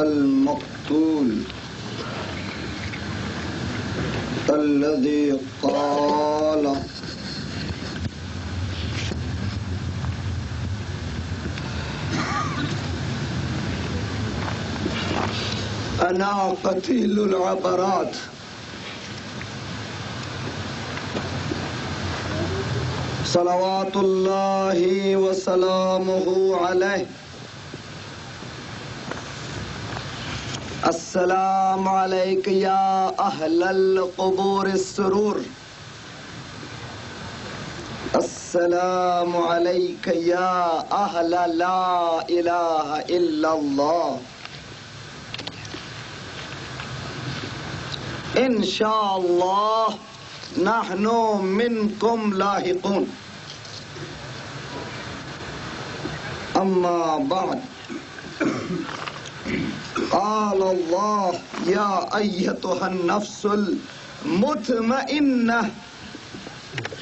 المقتول الذي قال أنا قتيل العبرات صلوات الله وسلامه عليه. السلام عليك يا أهل القبور السرور، السلام عليك يا أهل لا إله إلا الله. إن شاء الله نحن منكم لاحقون. أما بعد، قال الله يا أيتها النفس المطمئنة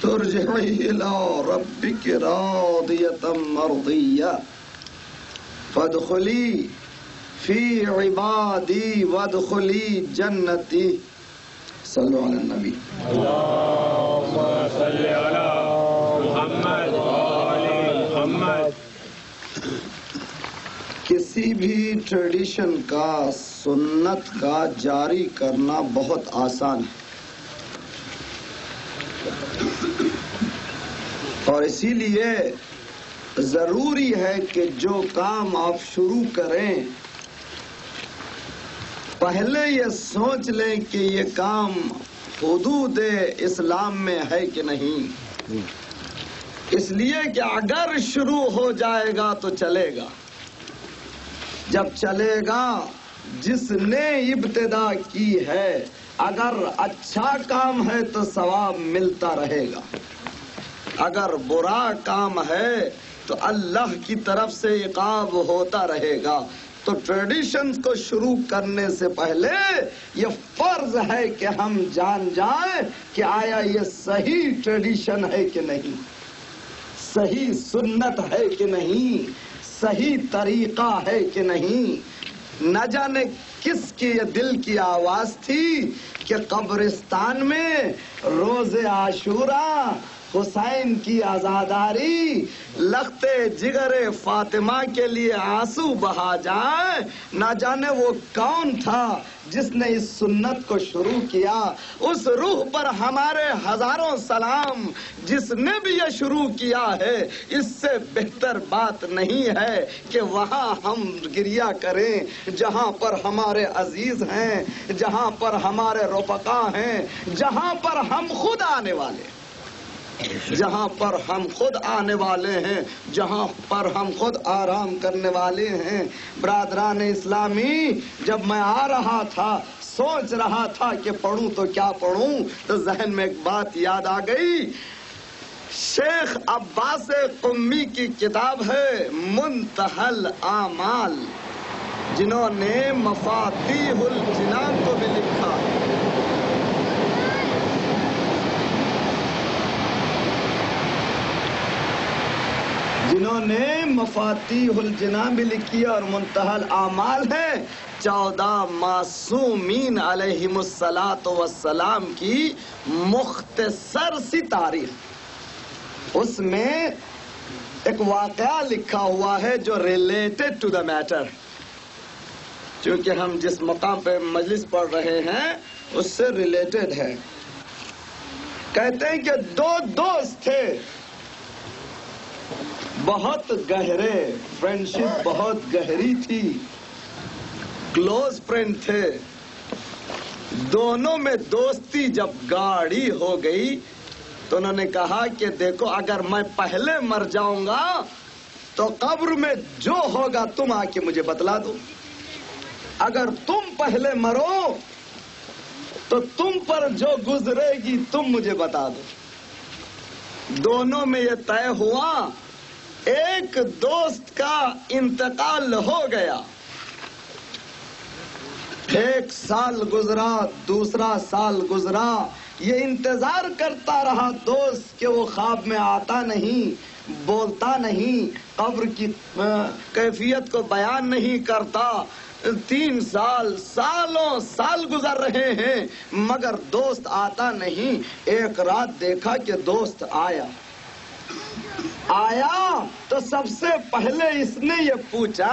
ترجعي إلى ربك راضية مرضية فادخلي في عبادي وادخلي جنتي. صلوا على النبی. اللهم صل على محمد وآل محمد. کسی بھی ٹریڈیشن کا، سنت کا جاری کرنا بہت آسان ہے، اور اسی لیے ضروری ہے کہ جو کام آپ شروع کریں پہلے یہ سوچ لیں کہ یہ کام حدود اسلام میں ہے کہ نہیں. اس لیے کہ اگر شروع ہو جائے گا تو چلے گا، جب چلے گا جس نے ابتدا کی ہے اگر اچھا کام ہے تو ثواب ملتا رہے گا، اگر برا کام ہے تو اللہ کی طرف سے عقاب ہوتا رہے گا. تو ٹریڈیشنز کو شروع کرنے سے پہلے یہ فرض ہے کہ ہم جان جائیں کہ آیا یہ صحیح ٹریڈیشن ہے کہ نہیں، صحیح سنت ہے کہ نہیں، صحیح طریقہ ہے کہ نہیں. نہ جانے کس کی یہ دل کی آواز تھی کہ قبرستان میں روز عاشوراء حسین کی عزاداری لخت جگر فاطمہ کے لیے آنسو بہا جائے. نہ جانے وہ کون تھا جس نے اس سنت کو شروع کیا. اس روح پر ہمارے ہزاروں سلام جس نے بھی یہ شروع کیا ہے. اس سے بہتر بات نہیں ہے کہ وہاں ہم گریہ کریں جہاں پر ہمارے عزیز ہیں، جہاں پر ہمارے رفقا ہیں، جہاں پر ہم خود آنے والے ہیں، جہاں پر ہم خود آنے والے ہیں، جہاں پر ہم خود آرام کرنے والے ہیں. برادران اسلامی، جب میں آ رہا تھا سوچ رہا تھا کہ پڑھوں تو کیا پڑھوں، تو ذہن میں ایک بات یاد آ گئی. شیخ عباس قمی کی کتاب ہے منتہی الاعمال، جنہوں نے مفاتیح الجنان کو بھی لکھا. جنہوں نے مفاتیح الجنان بھی لکھی اور منتہی الاعمال ہے. 14 معصومین علیہم الصلاۃ والسلام کی مختصر سی تاریخ. اس میں ایک واقعہ لکھا ہوا ہے جو ریلیٹڈ ٹو دا میٹر. چونکہ ہم جس مقام پہ مجلس پڑھ رہے ہیں اس سے ریلیٹڈ ہے. کہتے ہیں کہ 2 دوست تھے، بہت گہرے، فرینڈشپ بہت گہری تھی، کلوز فرینڈ تھے. دونوں میں دوستی جب گاڑی ہو گئی تو انہوں نے کہا کہ دیکھو اگر میں پہلے مر جاؤں گا تو قبر میں جو ہوگا تم آ کے مجھے بتلا دو، اگر تم پہلے مرو تو تم پر جو گزرے گی تم مجھے بتا دو. دونوں میں یہ طے ہوا. ایک دوست کا انتقال ہو گیا، 1 سال گزرا، دوسرا سال گزرا، یہ انتظار کرتا رہا دوست کہ وہ خواب میں آتا نہیں. بولتا نہیں، قبر کی کیفیت کو بیان نہیں کرتا. 3 سال سالوں سال گزر رہے ہیں مگر دوست آتا نہیں. ایک رات دیکھا کہ دوست آیا تو سب سے پہلے اس نے یہ پوچھا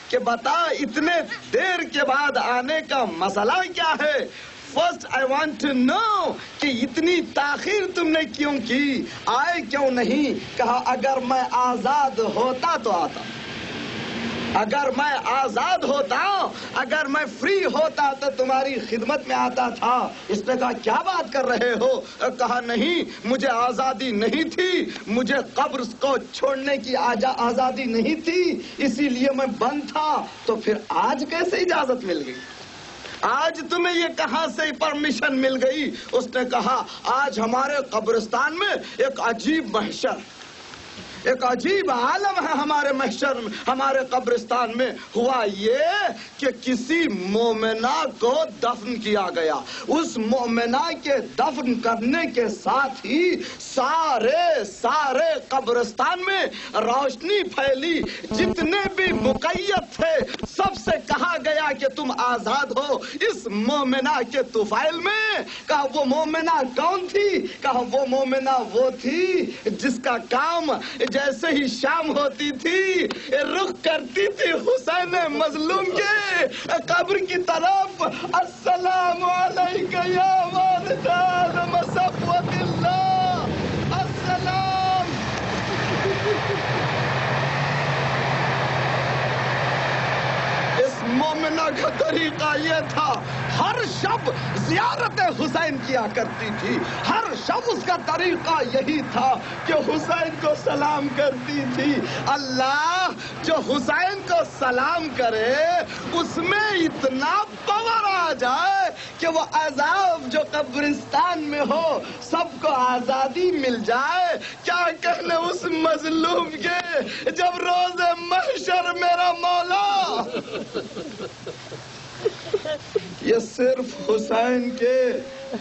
کہ بتا اتنے دیر کے بعد آنے کا مسئلہ کیا ہے. First I want to know کہ اتنی تاخیر تم نے کیوں کی، آئے کیوں نہیں. کہا اگر میں آزاد ہوتا تو آتا، اگر میں آزاد ہوتا، اگر میں فری ہوتا تو تمہاری خدمت میں آتا تھا. اس نے کہا کیا بات کر رہے ہو؟ کہا نہیں، مجھے آزادی نہیں تھی، مجھے قبر کو چھوڑنے کی آزادی نہیں تھی، اسی لیے میں بند تھا. تو پھر آج کیسے اجازت مل گئی؟ آج تمہیں یہ کہاں سے پرمیشن مل گئی؟ اس نے کہا آج ہمارے قبرستان میں ایک عجیب محشر، ایک عجیب عالم ہے ہمارے محشر میں، ہمارے قبرستان میں. ہوا یہ کہ کسی مومنہ کو دفن کیا گیا. اس مومنہ کے دفن کرنے کے ساتھ ہی سارے قبرستان میں روشنی پھیلی. جتنے بھی مقید تھے سب سے کہا گیا کہ تم آزاد ہو اس مومنہ کے طفیل میں. کہا وہ مومنہ کون تھی؟ کہا وہ مومنہ وہ تھی جس کا کام جیسے ہی شام ہوتی تھی رخ کرتی تھی حسین مظلوم کے قبر کی طرف. السلام علیکہ یا والد آدم صفوت اللہ، السلام. اس مومنہ کا طریقہ یہ تھا، ہر شب زیارت حسین کیا کرتی تھی. ہر شب اس کا طریقہ یہی تھا کہ حسین کو سلام کرتی تھی. اللہ جو حسین کو سلام کرے اس میں اتنا پاور آ جائے کہ وہ عذاب جو قبرستان میں ہو سب کو آزادی مل جائے. کیا کہنے اس مظلوم کے جب روز محشر میرا مولا. یہ صرف حسین کے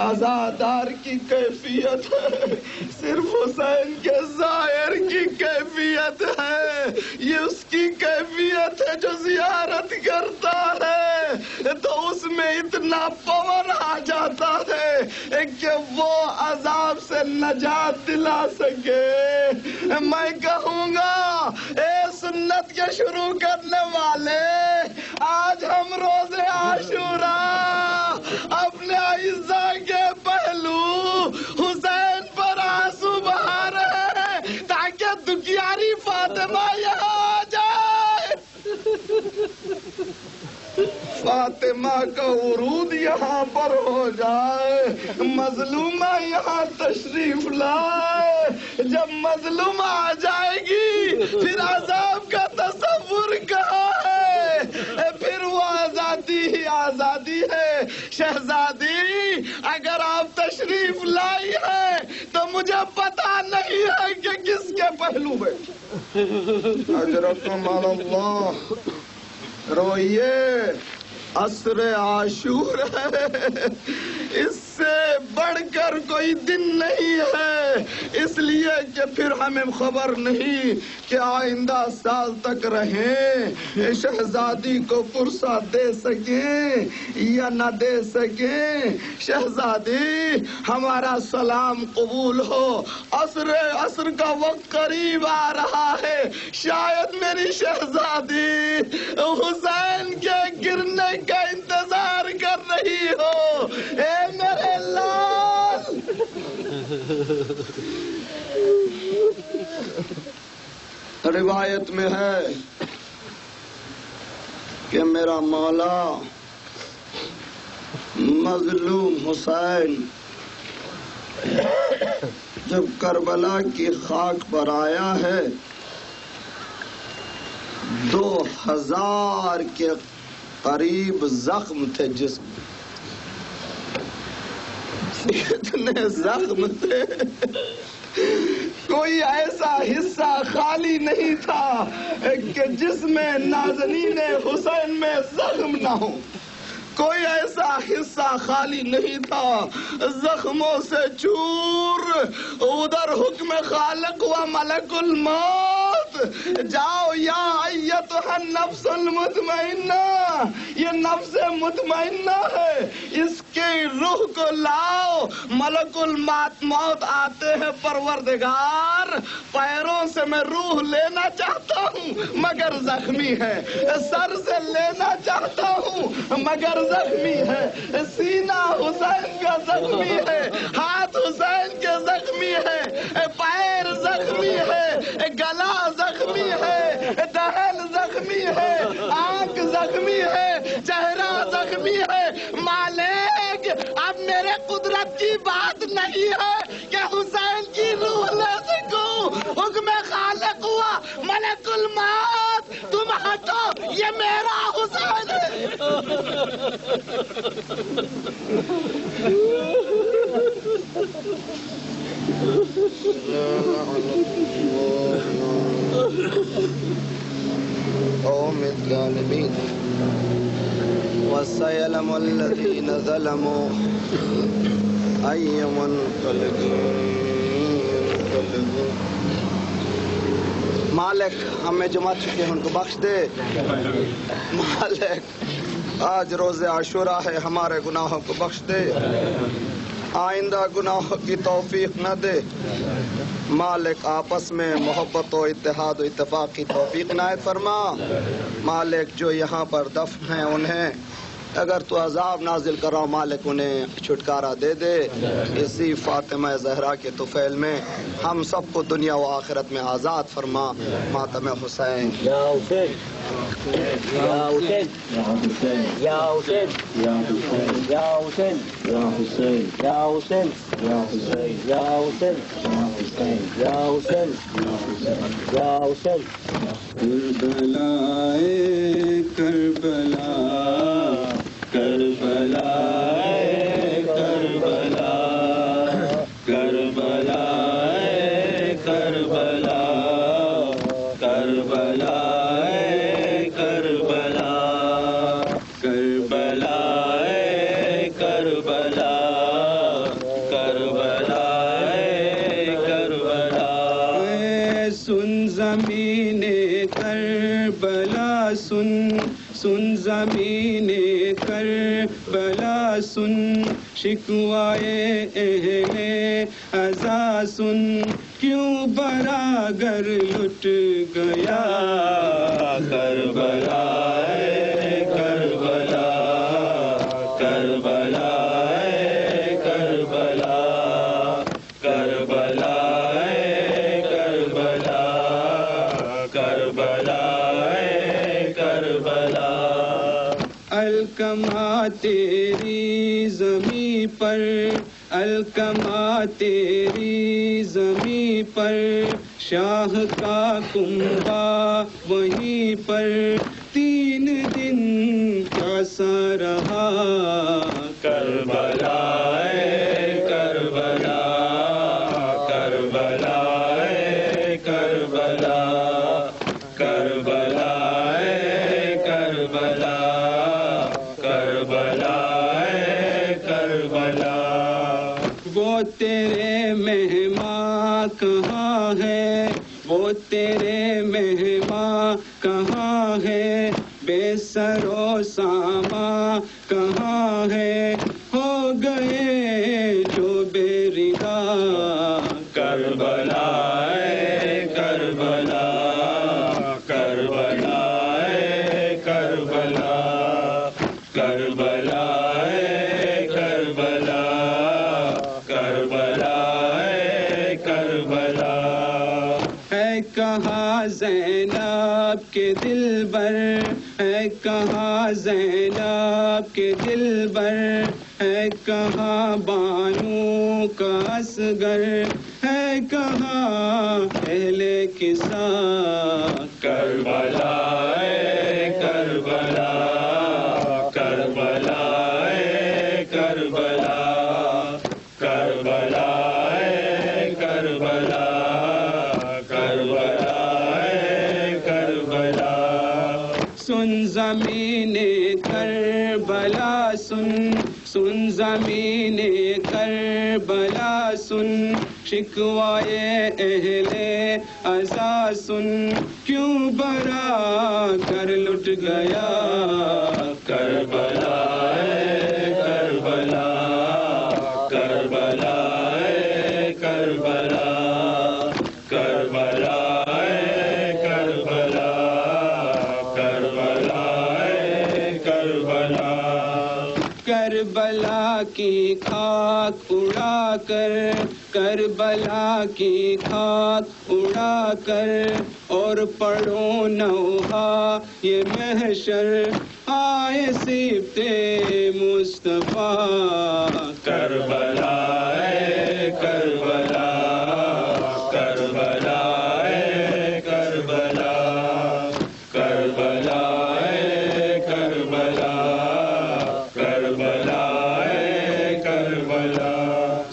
عزادار کی کیفیت ہے، صرف حسین کے ظاہر کی کیفیت ہے. یہ اس کی کیفیت ہے جو زیارت کرتا ہے تو اس میں اتنا پاور آ جاتا ہے کہ وہ عذاب سے نجات دلا سکے. میں کہوں گا اے سنت کے شروع کرنے والے، آج ہم روز عاشوراء اپنے اعزاء کے پہلو حسین پر آنسو بہا رہے ہیں تاکہ دکھیاری فاطمہ یہاں آ جائے. فاطمہ کا ورود یہاں پر ہو جائے، مظلومہ یہاں تشریف لائے. جب مظلومہ آ جائے گی پھر عذاب کا تصور کہاں ہے؟ پھر وہ آزادی ہی آزادی ہے. شہزادی اگر آپ تشریف لائی ہیں تو مجھے پتا نہیں ہے کہ کس کے پہلو میں. اجرکم اللہ. روئیے، عصر عاشور ہے، اس سے بڑھ کر کوئی دن نہیں ہے. اس لیے کہ پھر ہمیں خبر نہیں کہ آئندہ سال تک رہیں، شہزادی کو پرسہ دے سکیں یا نہ دے سکیں. شہزادی ہمارا سلام قبول ہو. عصر کا وقت قریب آ رہا ہے. شاید میری شہزادی حسین کے گرنے کا انتظار کر رہی ہو. اے میرے لال. روایت میں ہے کہ میرا مولا مظلوم حسین جب کربلا کی خاک پر آیا ہے 2000 کے قریب زخم تھے جسم. اتنے زخم تھے، کوئی ایسا حصہ خالی نہیں تھا کہ جس میں نازنین حسین میں زخم نہ ہو. کوئی ایسا حصہ خالی نہیں تھا زخموں سے چور. ادھر حکم خالق و ملک الموت. جاؤ یا ایتھا النفس المطمئنہ. یہ نفس مطمئنہ ہے, اس کے روح کو لاؤ. ملک الموت آتے ہیں, پروردگار پیروں سے میں روح لینا چاہتا ہوں مگر زخمی ہے, سر سے لینا چاہتا ہوں مگر زخمی ہے, سینہ حسین کا زخمی ہے, ہاتھ حسین کے زخمی ہے, پیر زخمی ہے, گلا زخمی ہے, دہن زخمی ہے, آنکھ زخمی ہے, چہرہ زخمی ہے. مالک اب میرے قدرت کی بات نہیں ہے کہ حسین کی روح لے سکوں. حکم خالق ہوا ملک الموت, تم ہٹو, یہ میرا حسین ہے. قوم الظالمین وسيعلم الذين ظلموا أي منقلب ينقلبون. مالک ہمیں جو مر چکے ہیں ان کو بخش دے. مالک آج روز عاشورہ ہے, ہمارے گناہوں کو بخش دے, آئندہ گناہوں کی توفیق نہ دے. مالک آپس میں محبت و اتحاد و اتفاق کی توفیق عنایت فرما. مالک جو یہاں پر دفن ہیں انہیں اگر تو عذاب نازل کراؤ مالک انہیں چھٹکارا دے دے. اسی فاطمہ زہرا کے طفیل میں ہم سب کو دنیا و آخرت میں آزاد فرما. ماتم حسین. یا حسین یا حسین یا حسین یا حسین یا حسین یا حسین یا حسین یا حسین یا حسین یا حسین یا حسین. کربلا کربلا کربلا کربلا کربلا کربلا کربلا کربلا کربلا کربلا کربلا. سن زمین کربلا سن, سن زمین کربلا سن, شکوائے اہل عزا سن, کیوں براگر لٹ گیا کربلا کربلا کربلا کربلا کربلا کربلا کربلا کربلا. الکما تیری زمیں پر, الکما تیری زمیں پر, شاہ کا کنبہ وہیں پر, 3 دن کیسا رہا کربلا کربلا کربلا کربلا کربلا کربلا کربلا کربلا. وہ تیرے مہماں کہاں ہے, وہ تیرے مہماں کہاں ہے, بے سر و ساما کہاں ہے, ہو گئے جو بے ردا کربلا کربلا کربلا کربلا کربلا کربلا کربلا کربلا. ہے کہاں زینب کے دل بر, ہے کہاں زینب کے دل بر, ہے کہاں بانو کا اصغر, ہے کہاں اہل قصہ کربلا کربلا کربلا کربلا کربلا کربلا کربلا کربلا. سن زمین کربلا سن زمین کربلا سن شکوائے اہل عزا سن کیوں برا کر لٹ گیا کربلا کربلا کربلا کربلا کربلا کربلا کربلا کربلا کربلا کی خاک اڑا کر کربلا کی خاک اڑا کر اور پڑھو نوحہ یہ محشر آئے صفت مصطفیٰ کربلا کربلا کربلا کربلا کربلا کربلا کربلا کربلا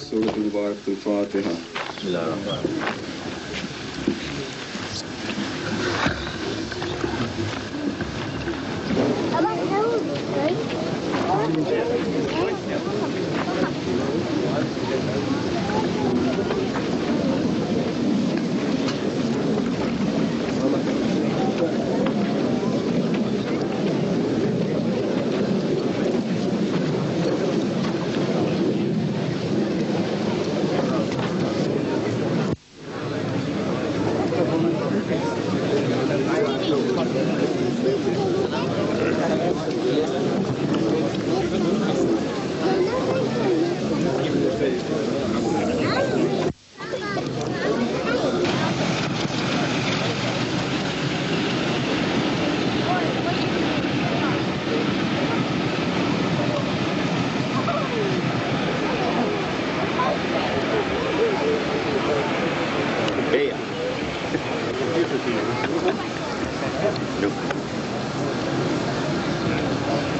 سورۃ المبارک الفاتحہ. بسم اللہ الرحمن الرحیم.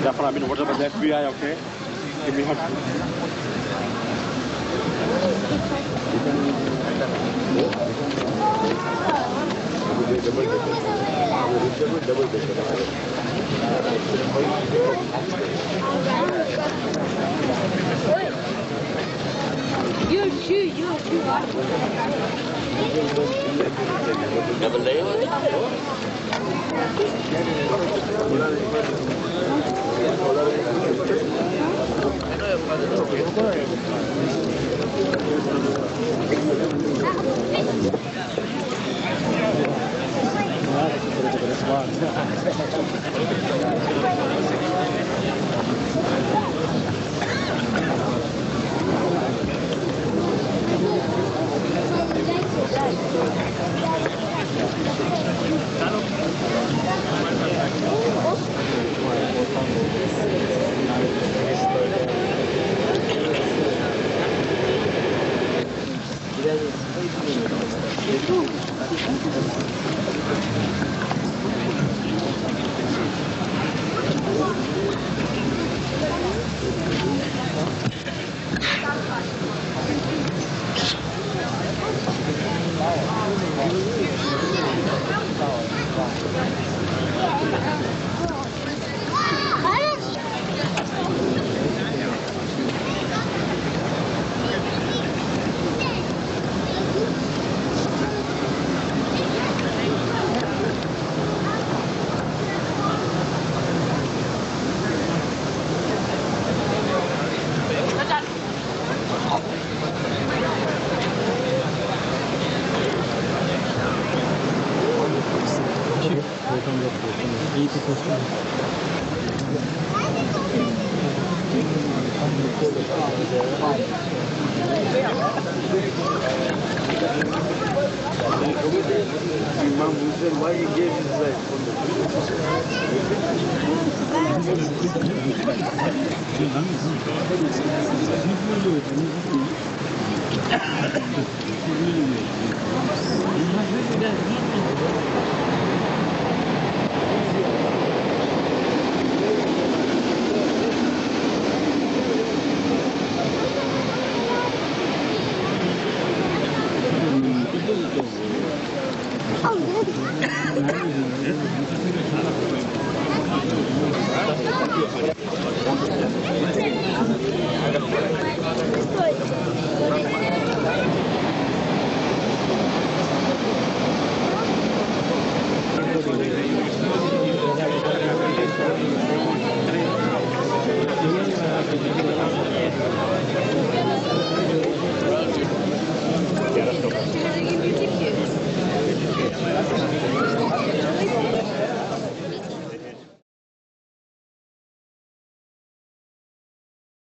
Jafar, I've been ordered by the FBI, okay? Give me help. Double layer? Imam Hussein, why he gave his life for the